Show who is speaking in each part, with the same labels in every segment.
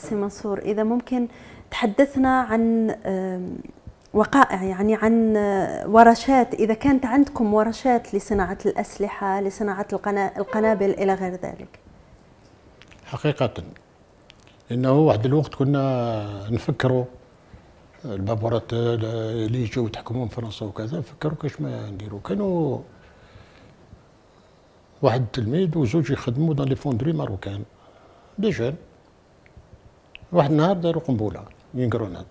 Speaker 1: سي منصور، إذا ممكن تحدثنا عن وقائع، يعني عن ورشات، إذا كانت عندكم ورشات لصناعة الأسلحة، لصناعة القنابل إلى غير ذلك.
Speaker 2: حقيقة إنه واحد الوقت كنا نفكروا البابورات اللي يجوا يتحكمون في فرنسا وكذا، نفكروا كاش ما نديروا. كانوا واحد التلميذ وزوج يخدموا dans les fonderies marocaines دي جون. واحد النهار داروا قنبله ينقرونات،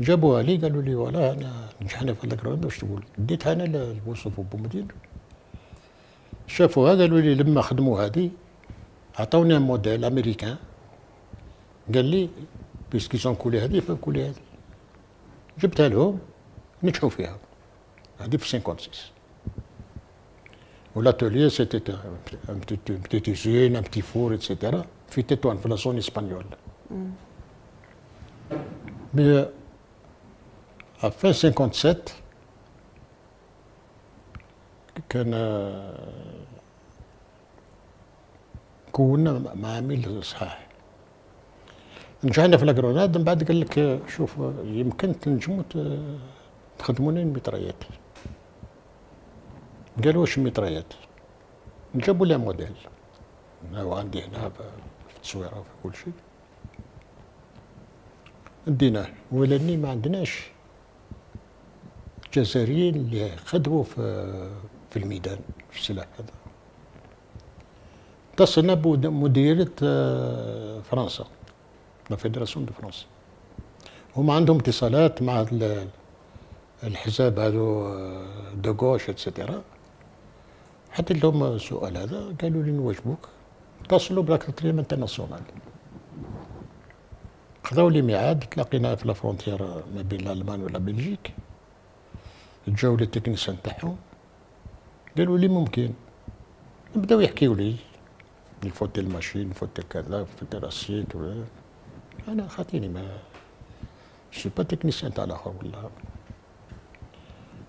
Speaker 2: جابوها لي قالوا لي ولا انا نجحنا في هذاك واش تقول، ديتها انا للوصف بومدين. شافوها قالوا لي لما خدموا هذه عطاوني موديل امريكان، قال لي بيسكي سون كولي هذه فكولي هذه. جبتها لهم نجحوا فيها هذه في 56. والاتelier c'était un petite usine, un petit four, etc. في تطوان في لا زون اسبانيول. Mais à fin 57 كان كونا معامل صحاح. نجحنا في لاكروناد، من بعد قال لك شوف يمكن تنجموا تخدموني الميتريات. قالوا واش الميتريات؟ جابوا لها موديل، هو عندي هنا في التصويره وفي كل شيء. ديناه، ولاني ما عندناش جزائريين اللي خدموا في الميدان في السلاح هذا. اتصلنا بمديرية فرنسا، لا فيدراسيون دو فرنسا. هما عندهم اتصالات مع الحزاب هذو دو غوش اتسيتيرا. حتى لهم السؤال هذا، قالوا لي نواجبوك. اتصلوا بلا كاتريام انترناسيونال، خذاو لي ميعاد، تلاقينا في لا فرونتيير ما بين الالمان ولا بلجيك. جاو لي التكنيسيان تاعهم قالوا لي ممكن. بداو يحكيو لي الفوتي الماشين، فوتي كذا، فوتي راسيت. انا خاطيني ما شي با تكنيسيان تاع الاخر ولا.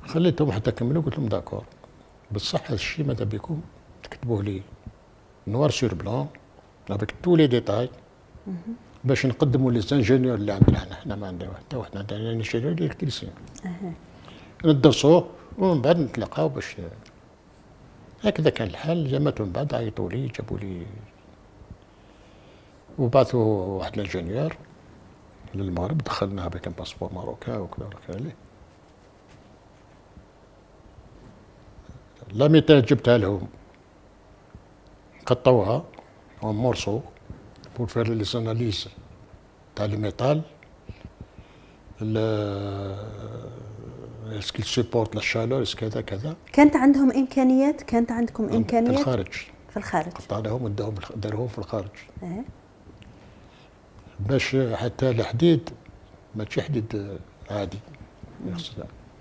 Speaker 2: خليتهم حتى كملوا، قلت لهم داكور، بصح هذا الشيء ماذا بكم تكتبوه لي نوار سور بلون افيك تو لي ديتاي باش نقدموا لي زانجينيور اللي عندنا حنا. ما عندنا حتى واحد، عندنا انجينيور الكتريسيان ندرسوه ومن بعد نتلاقاو باش هكذا كان الحال. جمعت من بعد عيطوا لي، جابوا لي وبعثوا واحد الانجينيور للمغرب، دخلناها بك باسبور ماروكان وكذا وكذا. لا ميتال جبتها لهم، قطوها اون مورسو بور فير لي زاناليز تاع الميتال، اسكيل سيبورت لا شالور كذا كذا.
Speaker 1: كانت عندهم امكانيات؟ كانت عندكم امكانيات؟
Speaker 2: في الخارج.
Speaker 1: في الخارج
Speaker 2: قطعناهم داروهم في الخارج. باش حتى الحديد ماشي حديد عادي،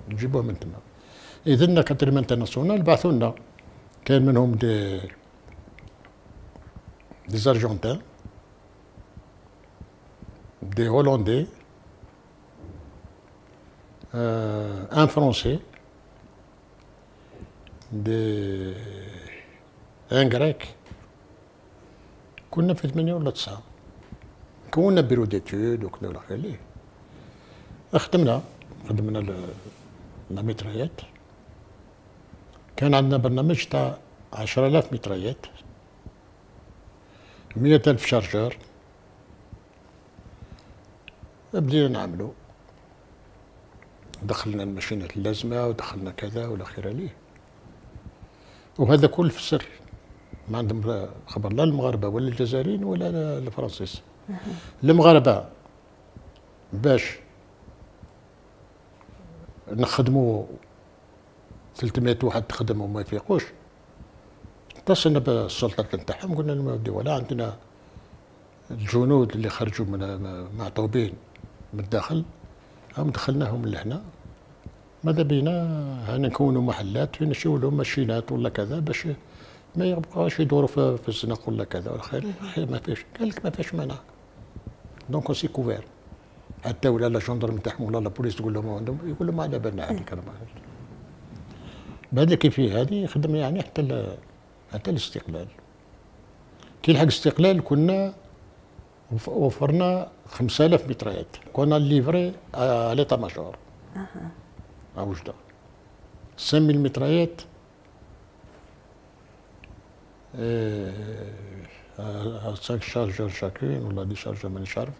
Speaker 2: نجيبوه من تما. اذا كاتريم انترناسيونال بعثوا لنا، كان منهم دي زارجنتان، دي هولندي، ان فرونسي، ان غريك. كنا في 8 ولا 9. كونا بيرو ديتود وكذا ولا خير. خدمنا الميتريات. كان عندنا برنامج تاع 10,000 ميتريات، 100,000 شارجور. بدينا نعملو، دخلنا الماشينات اللازمه ودخلنا كذا ولا خير عليه. وهذا كل في السر، ما عندهم خبر لا المغاربه ولا الجزائريين ولا الفرنسيس. المغاربه باش نخدموا 300 واحد تخدم وما يفيقوش، اتصلنا بالسلطات نتاعهم قلنا لهم ودي ولا عندنا الجنود اللي خرجوا معطوبين من الداخل، هم دخلناهم لهنا. ماذا بينا هنا نكونوا محلات فين نشيو لهم ماشينات ولا كذا باش ما يبقاوش يدوروا في الزنق ولا كذا ولا خير. ما فيش، قال لك ما فيش مانع. دونك سي كوفير. حتى ولا لا جندرم تاعهم ولا لا بوليس تقول لهم عندهم، يقول لهم ما على بالنا هذه الكلام. بهذا كيفية هذه خدمنا يعني حتى الاستقلال. كي لحق الاستقلال كنا وفرنا 5000 متريات كنا ليفري على ليتا ماجور à وجدة 5000 متريات à 5 chargeurs chacune ou 10 chargeurs مانيش عارف.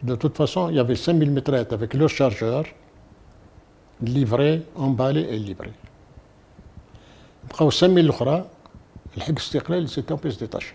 Speaker 2: De toute façon, il y avait 5000 mitraillettes avec leurs chargeurs livrés, emballés et livrés. بقاو 5000 الأخرى الحق استقلال سيتي اون بيس ديتاشي.